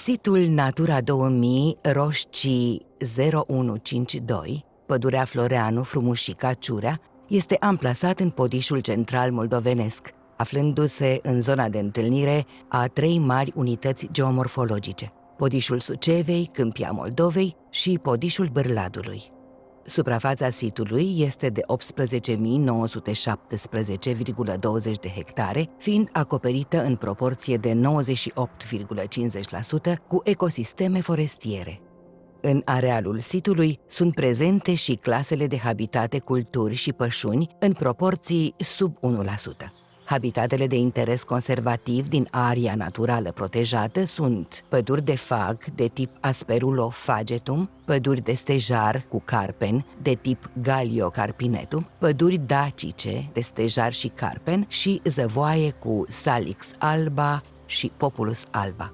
Situl Natura 2000 Roșcii 0152, Pădurea Floreanu, Frumușica, Ciurea, este amplasat în Podișul Central moldovenesc, aflându-se în zona de întâlnire a trei mari unități geomorfologice: Podișul Sucevei, Câmpia Moldovei și Podișul Bârladului. Suprafața sitului este de 18.917,20 de hectare, fiind acoperită în proporție de 98,50% cu ecosisteme forestiere. În arealul sitului sunt prezente și clasele de habitate, culturi și pășuni în proporții sub 1%. Habitatele de interes conservativ din area naturală protejată sunt păduri de fag de tip Asperulophagetum, păduri de stejar cu carpen de tip Galliocarpinetum, păduri dacice de stejar și carpen și zăvoaie cu Salix alba și Populus alba.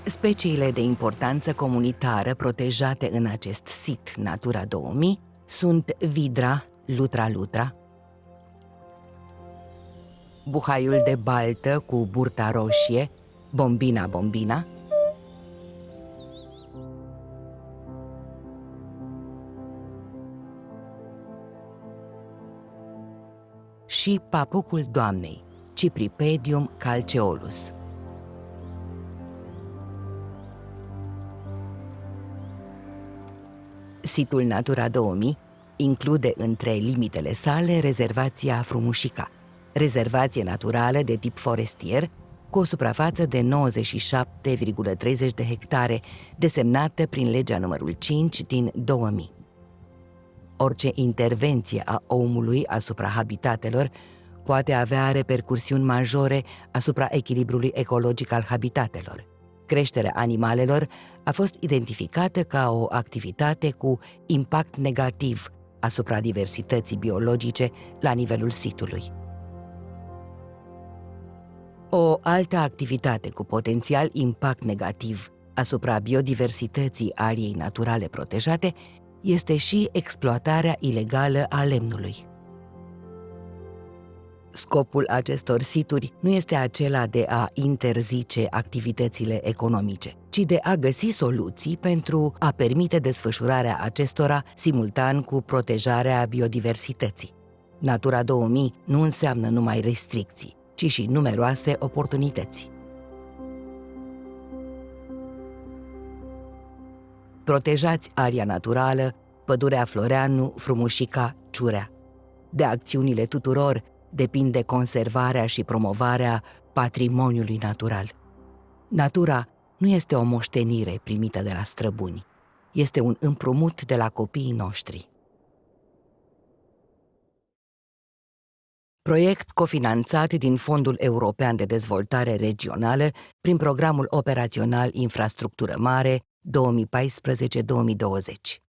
Speciile de importanță comunitară protejate în acest sit Natura 2000 sunt vidra, lutra lutra, buhaiul de baltă cu burta roșie, bombina bombina, și papucul doamnei, Cypripedium calceolus. Situl Natura 2000 include între limitele sale rezervația Frumușica, rezervație naturală de tip forestier, cu o suprafață de 97,30 de hectare, desemnată prin legea numărul 5 din 2000. Orice intervenție a omului asupra habitatelor poate avea repercursiuni majore asupra echilibrului ecologic al habitatelor. Creșterea animalelor a fost identificată ca o activitate cu impact negativ asupra diversității biologice la nivelul sitului. O altă activitate cu potențial impact negativ asupra biodiversității ariei naturale protejate este și exploatarea ilegală a lemnului. Scopul acestor situri nu este acela de a interzice activitățile economice, ci de a găsi soluții pentru a permite desfășurarea acestora simultan cu protejarea biodiversității. Natura 2000 nu înseamnă numai restricții, ci și numeroase oportunități. Protejați aria naturală, Pădurea Floreanu, Frumușica, Ciurea. De acțiunile tuturor depinde conservarea și promovarea patrimoniului natural. Natura nu este o moștenire primită de la străbuni, este un împrumut de la copiii noștri. Proiect cofinanțat din Fondul European de Dezvoltare Regională prin Programul Operațional Infrastructură Mare 2014-2020.